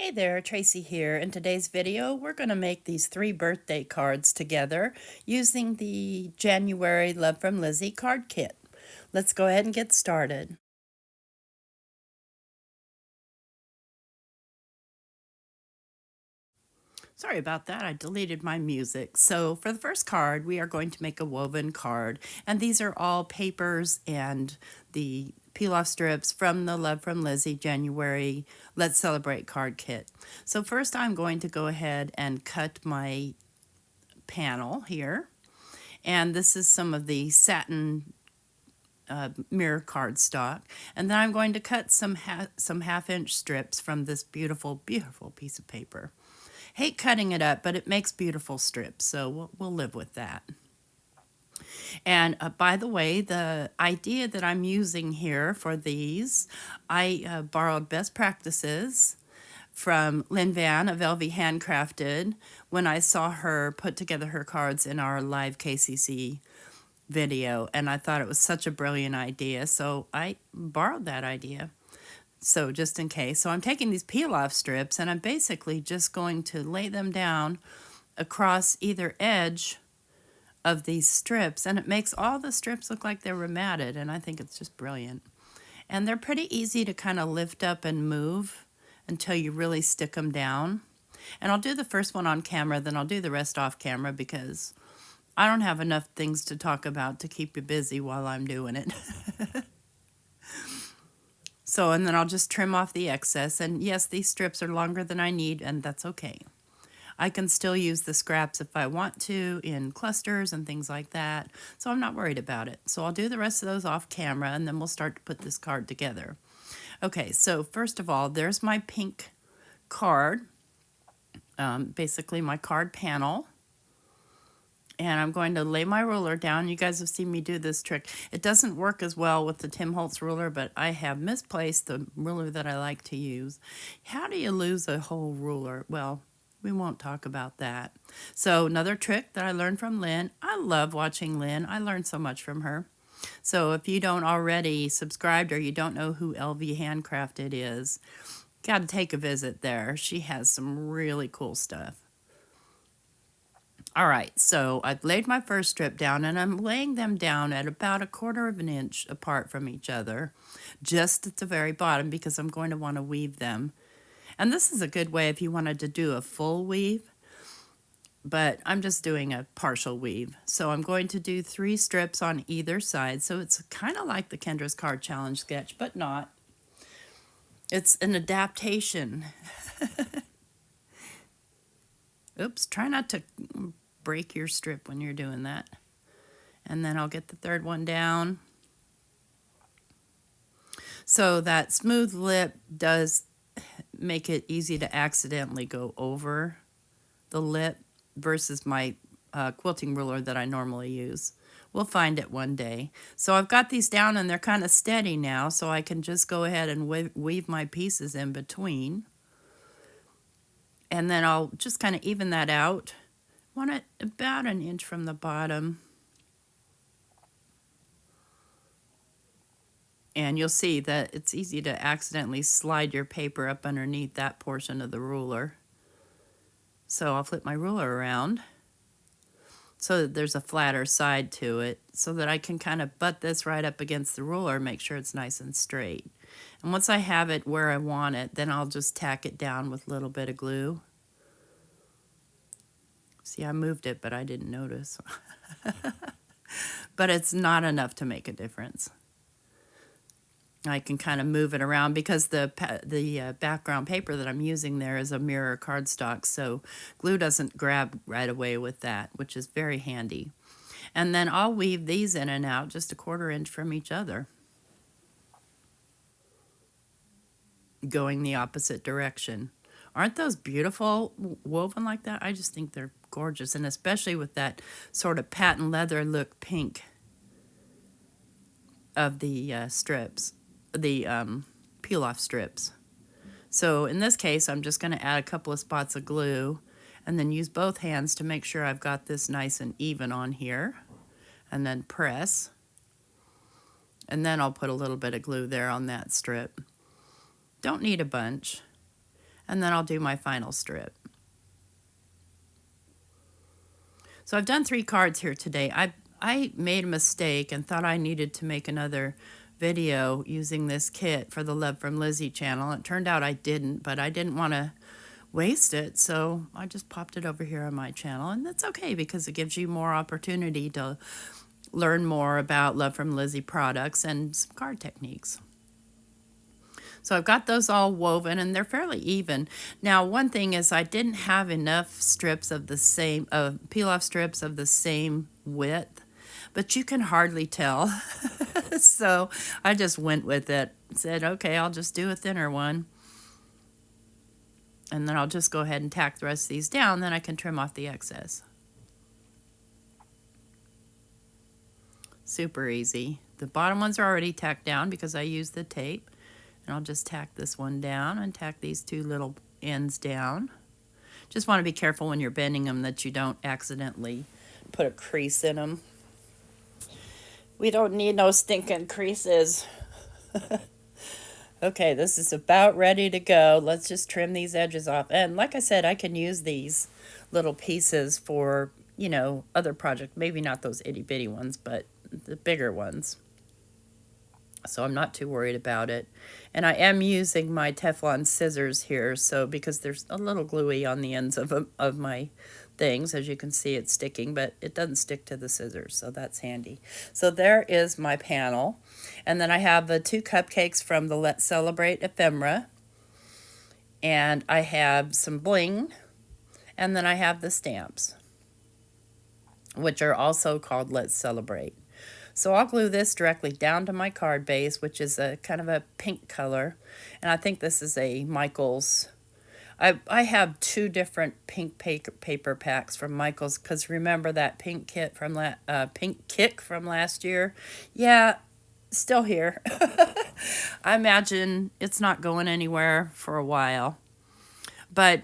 Hey there, Tracy here. In today's video, we're going to make these 3 birthday cards together using the January Love from Lizi card kit. Let's go ahead and get started. Sorry about that, I deleted my music. So for the first card, we are going to make a woven card. And these are all papers and the peel-off strips from the Love from Lizi January Let's Celebrate card kit. So first I'm going to go ahead and cut my panel here. And this is some of the satin mirror cardstock. And then I'm going to cut some half-inch strips from this beautiful, beautiful piece of paper. Hate cutting it up, but it makes beautiful strips, so we'll live with that. And by the way, the idea that I'm using here for these, I borrowed best practices from Lynn Van of LV Handcrafted when I saw her put together her cards in our live KCC video, and I thought it was such a brilliant idea, so I borrowed that idea. So just in case. So I'm taking these peel-off strips and I'm basically just going to lay them down across either edge of these strips, and it makes all the strips look like they were matted, and I think it's just brilliant. And they're pretty easy to kind of lift up and move until you really stick them down. And I'll do the first one on camera, then I'll do the rest off camera because I don't have enough things to talk about to keep you busy while I'm doing it. So, and then I'll just trim off the excess. And yes, these strips are longer than I need, and that's okay. I can still use the scraps if I want to in clusters and things like that. So I'm not worried about it. So I'll do the rest of those off camera, and then we'll start to put this card together. Okay, so first of all, there's my pink card, basically my card panel. And I'm going to lay my ruler down. You guys have seen me do this trick. It doesn't work as well with the Tim Holtz ruler, but I have misplaced the ruler that I like to use. How do you lose a whole ruler? Well, we won't talk about that. So another trick that I learned from Lynn. I love watching Lynn. I learned so much from her. So if you don't already subscribed or you don't know who LV Handcrafted is, got to take a visit there. She has some really cool stuff. All right, so I've laid my first strip down, and I'm laying them down at about 1/4 of an inch apart from each other, just at the very bottom, because I'm going to want to weave them. And this is a good way if you wanted to do a full weave, but I'm just doing a partial weave. So I'm going to do 3 strips on either side, so it's kind of like the Kendra's Card Challenge sketch, but not. It's an adaptation. Oops, try not to break your strip when you're doing that. And then I'll get the third one down. So that smooth lip does make it easy to accidentally go over the lip versus my quilting ruler that I normally use. We'll find it one day. So I've got these down and they're kind of steady now, so I can just go ahead and weave my pieces in between. And then I'll just kind of even that out. Want it about 1 inch from the bottom. And you'll see that it's easy to accidentally slide your paper up underneath that portion of the ruler. So I'll flip my ruler around so that there's a flatter side to it, so that I can kind of butt this right up against the ruler, make sure it's nice and straight. And once I have it where I want it, then I'll just tack it down with a little bit of glue. See, I moved it, but I didn't notice. But it's not enough to make a difference. I can kind of move it around because the background paper that I'm using there is a mirror cardstock, so glue doesn't grab right away with that, which is very handy. And then I'll weave these in and out just 1/4 inch from each other, going the opposite direction. Aren't those beautiful woven like that? I just think they're gorgeous, and especially with that sort of patent leather look pink of the strips, the peel-off strips. So in this case, I'm just going to add a couple of spots of glue and then use both hands to make sure I've got this nice and even on here, and then press. And then I'll put a little bit of glue there on that strip. Don't need a bunch. and then I'll do my final strip. So I've done 3 cards here today. I made a mistake and thought I needed to make another video using this kit for the Love from Lizi channel. It turned out I didn't, but I didn't want to waste it, so I just popped it over here on my channel, and that's okay because it gives you more opportunity to learn more about Love from Lizi products and some card techniques. So I've got those all woven, and they're fairly even. Now, one thing is I didn't have enough strips of the same, peel-off strips of the same width, but you can hardly tell. So I just went with it. Said, okay, I'll just do a thinner one. And then I'll just go ahead and tack the rest of these down, then I can trim off the excess. Super easy. The bottom ones are already tacked down because I used the tape. And I'll just tack this one down and tack these 2 little ends down. Just want to be careful when you're bending them that you don't accidentally put a crease in them. We don't need no stinking creases. Okay, this is about ready to go. Let's just trim these edges off. And like I said, I can use these little pieces for, you know, other projects. Maybe not those itty-bitty ones, but the bigger ones. So I'm not too worried about it. And I am using my Teflon scissors here, so because there's a little gluey on the ends of my things. As you can see, it's sticking, but it doesn't stick to the scissors, so that's handy. So there is my panel. And then I have the 2 cupcakes from the Let's Celebrate ephemera. And I have some bling. And then I have the stamps, which are also called Let's Celebrate. So I'll glue this directly down to my card base, which is a kind of a pink color. And I think this is a Michaels. I have 2 different pink paper packs from Michaels, because remember that pink kit from pink kick from last year? Yeah, still here. I imagine it's not going anywhere for a while. But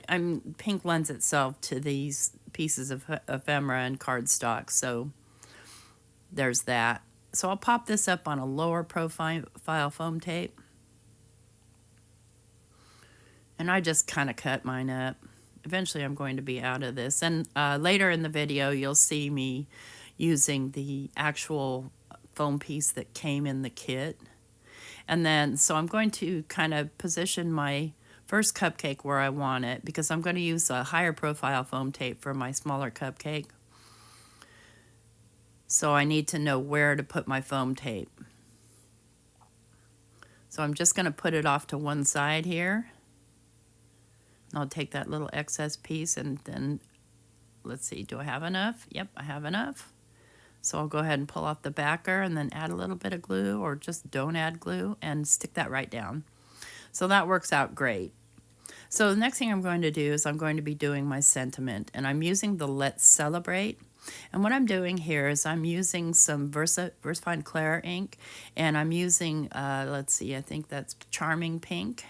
pink lends itself to these pieces of ephemera and cardstock, so there's that. So I'll pop this up on a lower profile foam tape. And I just kind of cut mine up. Eventually I'm going to be out of this. And later in the video you'll see me using the actual foam piece that came in the kit. And then, so I'm going to kind of position my first cupcake where I want it, because I'm going to use a higher profile foam tape for my smaller cupcake. So I need to know where to put my foam tape. So I'm just going to put it off to one side here. And I'll take that little excess piece and then, let's see, do I have enough? Yep, I have enough. So I'll go ahead and pull off the backer and then add a little bit of glue, or just don't add glue, and stick that right down. So that works out great. So the next thing I'm going to do is I'm going to be doing my sentiment, and I'm using the Let's Celebrate. And what I'm doing here is I'm using some VersaFine Clair ink, and I'm using, let's see, I think that's Charming Pink.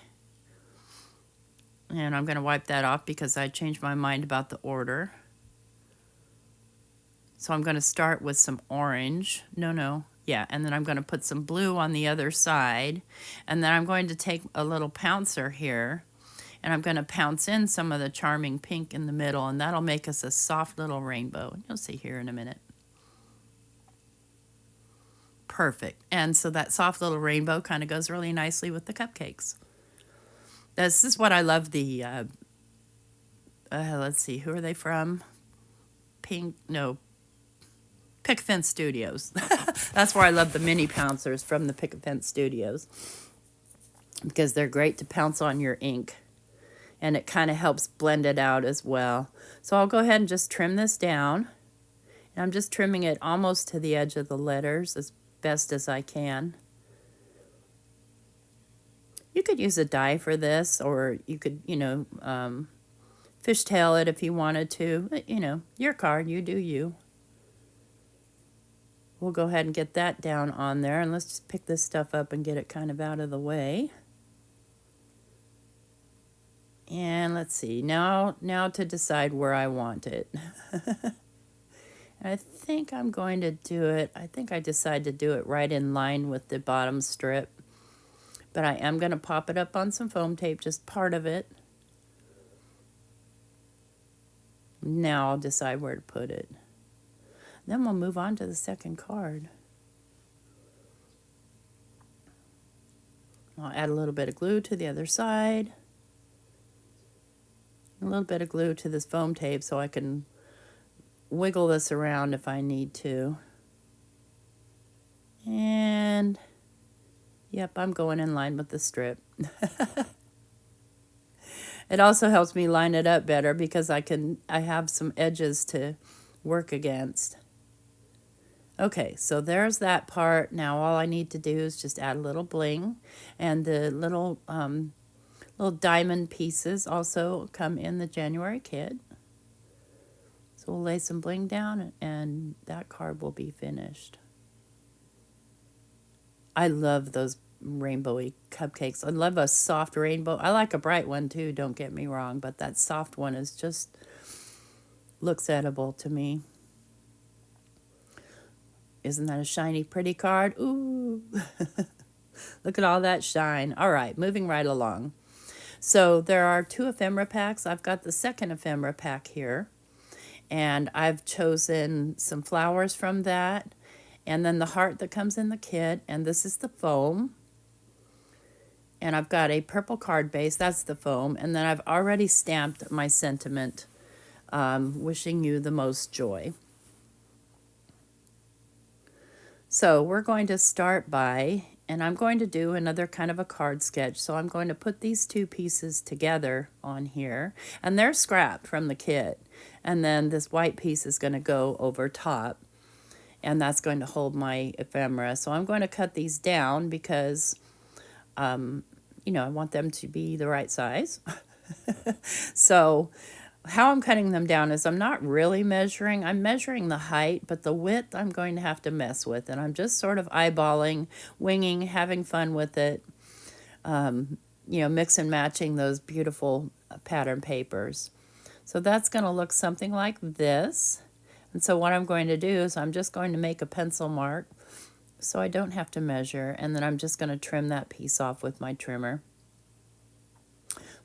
And I'm going to wipe that off because I changed my mind about the order. So I'm going to start with some orange. Yeah, and then I'm going to put some blue on the other side. And then I'm going to take a little pouncer here, and I'm going to pounce in some of the Charming Pink in the middle, and that'll make us a soft little rainbow. You'll see here in a minute. Perfect. And so that soft little rainbow kind of goes really nicely with the cupcakes. This is what I love the, let's see, who are they from? Pick a Fence Studios. That's where I love the mini pouncers from the Pick a Fence Studios, because they're great to pounce on your ink, and it kind of helps blend it out as well. So I'll go ahead and just trim this down, and I'm just trimming it almost to the edge of the letters as best as I can. You could use a die for this, or you could, fishtail it if you wanted to. Your card, you do you. We'll go ahead and get that down on there, and let's just pick this stuff up and get it kind of out of the way. And let's see, now to decide where I want it. I think I'm going to do it, I think I decided to do it right in line with the bottom strip. But I am going to pop it up on some foam tape, just part of it. Now I'll decide where to put it. Then we'll move on to the second card. I'll add a little bit of glue to the other side. A little bit of glue to this foam tape so I can wiggle this around if I need to. And yep, I'm going in line with the strip. It also helps me line it up better because I have some edges to work against. Okay, so there's that part. Now all I need to do is just add a little bling, and the little diamond pieces also come in the January kit. So we'll lay some bling down and that card will be finished. I love those rainbowy cupcakes. I love a soft rainbow. I like a bright one too, don't get me wrong, but that soft one is just looks edible to me. Isn't that a shiny, pretty card? Ooh. Look at all that shine. All right, moving right along. So there are 2 ephemera packs. I've got the second ephemera pack here, and I've chosen some flowers from that, and then the heart that comes in the kit, and this is the foam. And I've got a purple card base, that's the foam, and then I've already stamped my sentiment, wishing you the most joy. So we're going to start by, and I'm going to do another kind of a card sketch. So I'm going to put these 2 pieces together on here, and they're scrapped from the kit. And then this white piece is going to go over top, and that's going to hold my ephemera. So I'm going to cut these down because, you know, I want them to be the right size. So how I'm cutting them down is I'm not really measuring. I'm measuring the height, but the width I'm going to have to mess with. And I'm just sort of eyeballing, winging, having fun with it. You know, mix and matching those beautiful pattern papers. So that's going to look something like this. And so what I'm going to do is I'm just going to make a pencil mark so I don't have to measure. And then I'm just going to trim that piece off with my trimmer.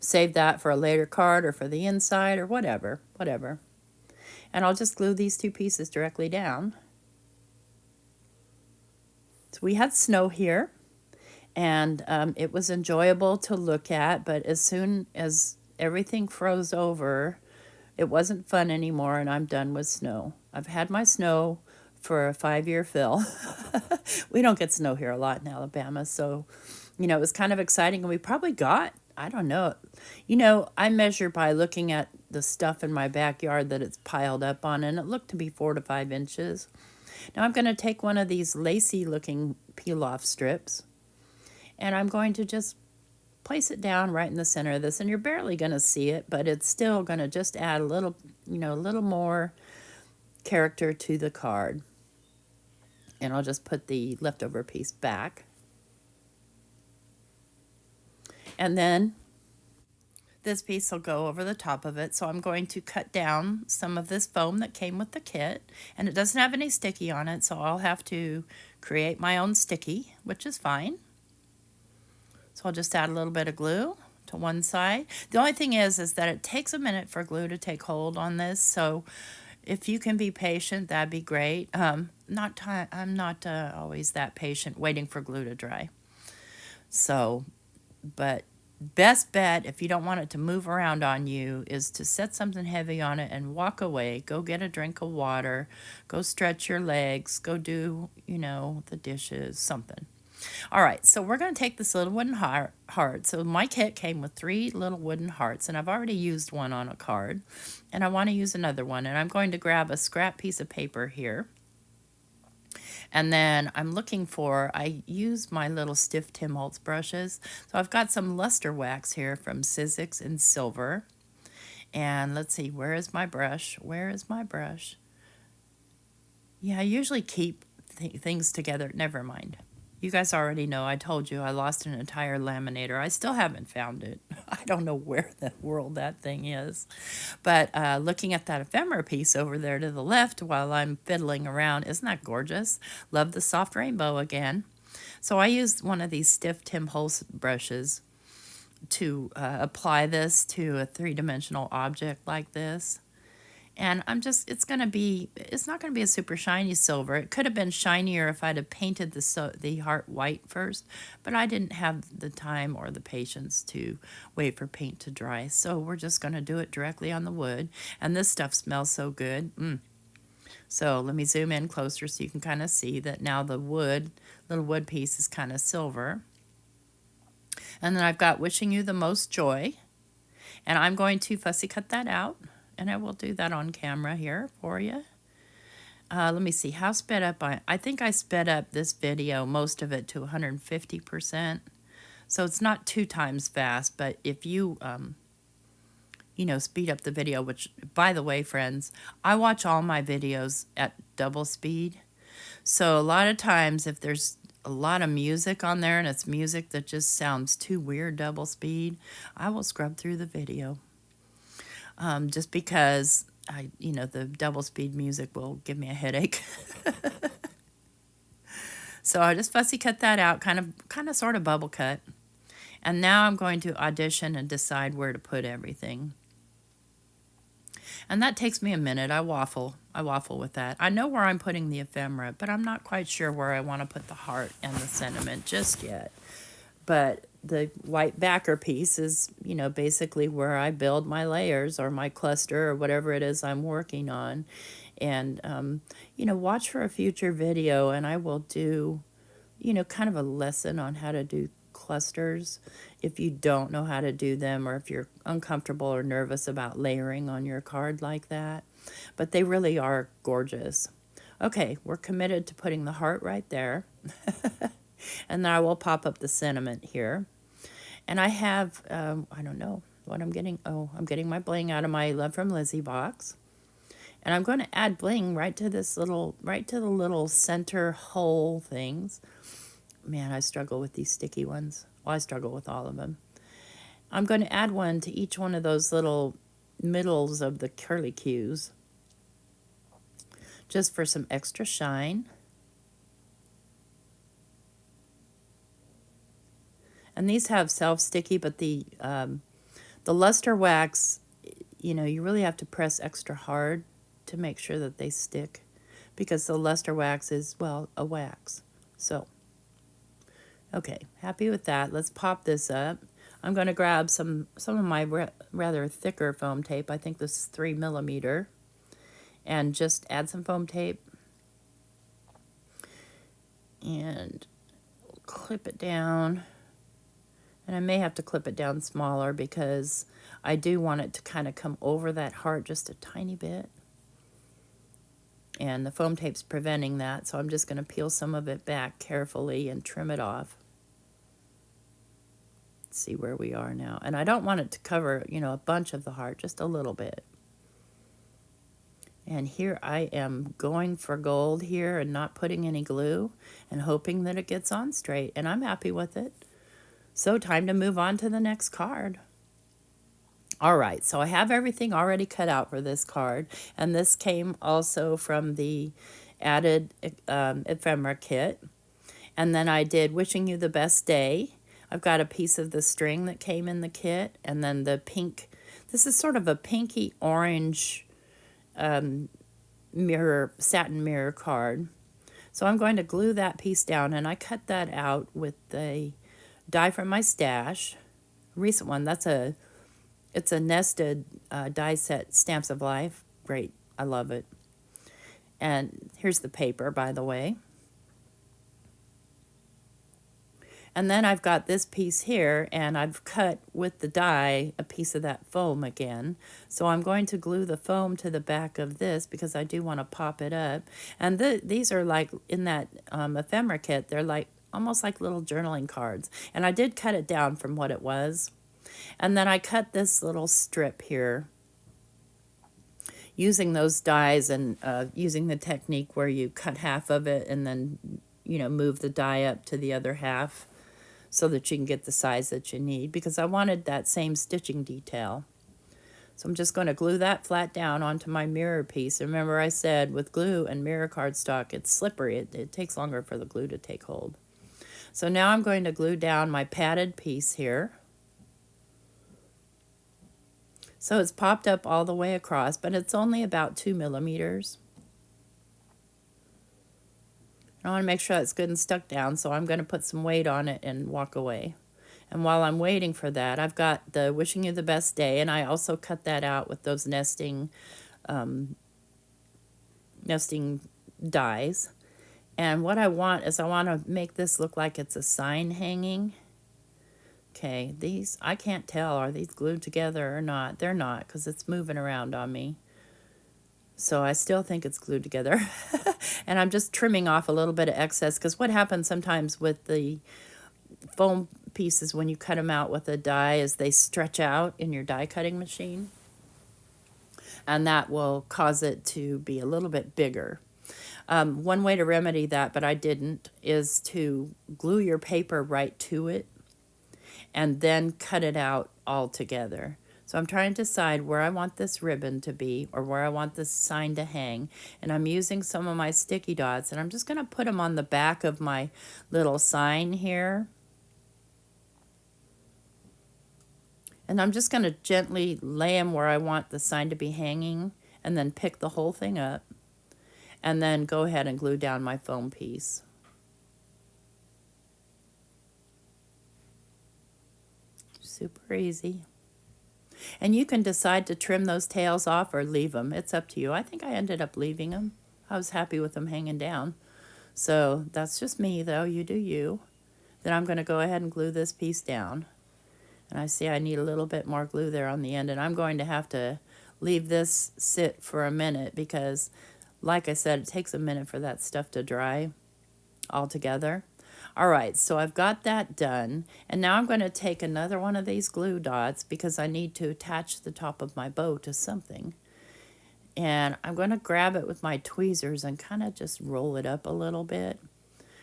Save that for a later card or for the inside or whatever. And I'll just glue these 2 pieces directly down. So we had snow here, and it was enjoyable to look at, but as soon as everything froze over, it wasn't fun anymore, and I'm done with snow. I've had my snow for a 5-year fill. We don't get snow here a lot in Alabama, so, you know, it was kind of exciting, and we probably got, I don't know. You know, I measure by looking at the stuff in my backyard that it's piled up on, and it looked to be 4 to 5 inches. Now I'm going to take one of these lacy looking peel-off strips, and I'm going to just place it down right in the center of this, and you're barely going to see it, but it's still going to just add a little, you know, a little more character to the card. And I'll just put the leftover piece back. And then this piece will go over the top of it. So I'm going to cut down some of this foam that came with the kit. And it doesn't have any sticky on it, so I'll have to create my own sticky, which is fine. So I'll just add a little bit of glue to one side. The only thing is that it takes a minute for glue to take hold on this. So if you can be patient, that'd be great. I'm not always that patient waiting for glue to dry. So, but best bet, if you don't want it to move around on you, is to set something heavy on it and walk away. Go get a drink of water. Go stretch your legs. Go do, you know, the dishes, something. All right, so we're going to take this little wooden heart. So my kit came with 3 little wooden hearts, and I've already used one on a card. And I want to use another one, and I'm going to grab a scrap piece of paper here. And then I'm looking for, I use my little stiff Tim Holtz brushes. So I've got some luster wax here from Sizzix in silver. And let's see, where is my brush? Where is my brush? Yeah, I usually keep things together. Never mind. You guys already know, I told you I lost an entire laminator. I still haven't found it. I don't know where in the world that thing is. But looking at that ephemera piece over there to the left while I'm fiddling around, isn't that gorgeous? Love the soft rainbow again. So I used one of these stiff Tim Holtz brushes to apply this to a 3-dimensional object like this. And it's not going to be a super shiny silver. It could have been shinier if I'd have painted the heart white first, but I didn't have the time or the patience to wait for paint to dry. So we're just going to do it directly on the wood. And this stuff smells so good. So let me zoom in closer so you can kind of see that now the little wood piece is kind of silver. And then I've got Wishing You the Most Joy. And I'm going to fussy cut that out. And I will do that on camera here for you. Let me see how sped up I think I sped up this video, most of it to 150%. So it's not 2 times fast, but if you, speed up the video, which, by the way, friends, I watch all my videos at double speed. So a lot of times if there's a lot of music on there and it's music that just sounds too weird double speed, I will scrub through the video. Just because the double speed music will give me a headache. So I just fussy cut that out, kind of sort of bubble cut. And now I'm going to audition and decide where to put everything. And that takes me a minute. I waffle with that. I know where I'm putting the ephemera, but I'm not quite sure where I want to put the heart and the sentiment just yet. But the white backer piece is, basically where I build my layers or my cluster or whatever it is I'm working on. And, watch for a future video and I will do, kind of a lesson on how to do clusters if you don't know how to do them or if you're uncomfortable or nervous about layering on your card like that. But they really are gorgeous. Okay, we're committed to putting the heart right there. And then I will pop up the sentiment here. And I have, I don't know what I'm getting. Oh, I'm getting my bling out of my Love from Lizi box. And I'm going to add bling right to the little center hole things. Man, I struggle with these sticky ones. Well, I struggle with all of them. I'm going to add one to each one of those little middles of the curly cues, just for some extra shine. And these have self-sticky, but the luster wax, you really have to press extra hard to make sure that they stick, because the luster wax is, well, a wax. So, okay, happy with that. Let's pop this up. I'm going to grab some of my rather thicker foam tape. I think this is 3mm. And just add some foam tape. And clip it down. And I may have to clip it down smaller because I do want it to kind of come over that heart just a tiny bit. And the foam tape's preventing that, so I'm just going to peel some of it back carefully and trim it off. Let's see where we are now. And I don't want it to cover, a bunch of the heart, just a little bit. And here I am going for gold here and not putting any glue and hoping that it gets on straight. And I'm happy with it. So time to move on to the next card. All right, so I have everything already cut out for this card. And this came also from the added ephemera kit. And then I did Wishing You the Best Day. I've got a piece of the string that came in the kit. And then the pink, this is sort of a pinky orange satin mirror card. So I'm going to glue that piece down. And I cut that out with the die from my stash, recent one. It's a nested die set, Stamps of Life. Great, I love it. And here's the paper, by the way. And then I've got this piece here, and I've cut with the die a piece of that foam again. So I'm going to glue the foam to the back of this because I do want to pop it up. And these are like, in that ephemera kit, they're like almost like little journaling cards. And I did cut it down from what it was. And then I cut this little strip here using those dies and using the technique where you cut half of it and then, move the die up to the other half so that you can get the size that you need, because I wanted that same stitching detail. So I'm just going to glue that flat down onto my mirror piece. And remember I said with glue and mirror cardstock, it's slippery. It takes longer for the glue to take hold. So now I'm going to glue down my padded piece here. So it's popped up all the way across, but it's only about 2 millimeters. I want to make sure it's good and stuck down, so I'm going to put some weight on it and walk away. And while I'm waiting for that, I've got the Wishing You the Best Day, and I also cut that out with those nesting dies. And what I want is I want to make this look like it's a sign hanging. Okay, these, I can't tell, are these glued together or not? They're not, because it's moving around on me. So I still think it's glued together. And I'm just trimming off a little bit of excess, because what happens sometimes with the foam pieces when you cut them out with a die is they stretch out in your die cutting machine. And that will cause it to be a little bit bigger. One way to remedy that, but I didn't, is to glue your paper right to it and then cut it out all together. So I'm trying to decide where I want this ribbon to be or where I want this sign to hang. And I'm using some of my sticky dots, and I'm just going to put them on the back of my little sign here. And I'm just going to gently lay them where I want the sign to be hanging, and then pick the whole thing up, and then go ahead and glue down my foam piece. Super easy. And you can decide to trim those tails off or leave them. It's up to you. I think I ended up leaving them. I was happy with them hanging down. So that's just me, though. You do you. Then I'm going to go ahead and glue this piece down. And I see I need a little bit more glue there on the end. And I'm going to have to leave this sit for a minute because, like I said, it takes a minute for that stuff to dry all together. All right, so I've got that done, and now I'm going to take another one of these glue dots because I need to attach the top of my bow to something. And I'm going to grab it with my tweezers and kind of just roll it up a little bit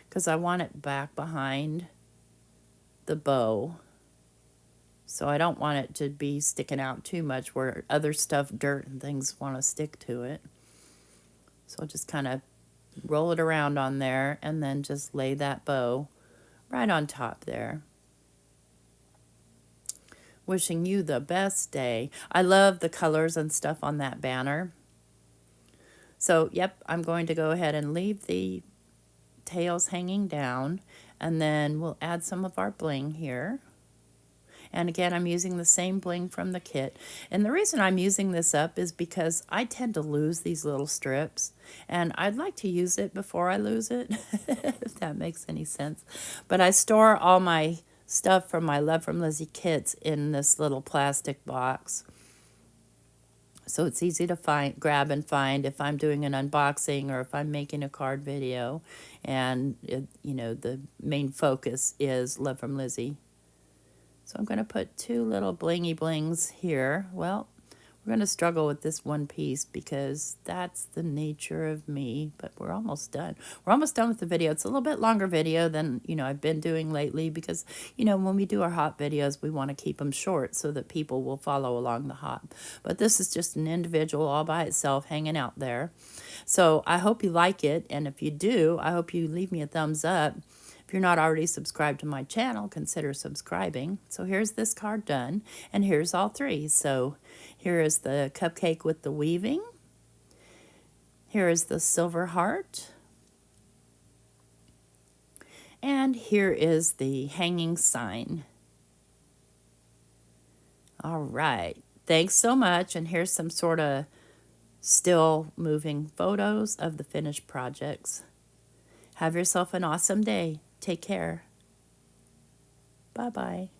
because I want it back behind the bow. So I don't want it to be sticking out too much where other stuff, dirt and things want to stick to it. So I'll just kind of roll it around on there and then just lay that bow right on top there. Wishing you the best day. I love the colors and stuff on that banner. So, yep, I'm going to go ahead and leave the tails hanging down, and then we'll add some of our bling here. And again, I'm using the same bling from the kit. And the reason I'm using this up is because I tend to lose these little strips. And I'd like to use it before I lose it, if that makes any sense. But I store all my stuff from my Love from Lizi kits in this little plastic box. So it's easy to find, grab and find if I'm doing an unboxing or if I'm making a card video. And, you know, the main focus is Love from Lizi. So I'm going to put two little blingy blings here. Well, we're going to struggle with this one piece because that's the nature of me, but we're almost done. We're almost done with the video. It's a little bit longer video than, you know, I've been doing lately because, you know, when we do our hop videos, we want to keep them short so that people will follow along the hop. But this is just an individual all by itself hanging out there. So I hope you like it, and if you do, I hope you leave me a thumbs up. If you're not already subscribed to my channel, consider subscribing. So here's this card done, and here's all three. So here is the cupcake with the weaving. Here is the silver heart. And here is the hanging sign. All right. Thanks so much, and here's some sort of still moving photos of the finished projects. Have yourself an awesome day. Take care. Bye-bye.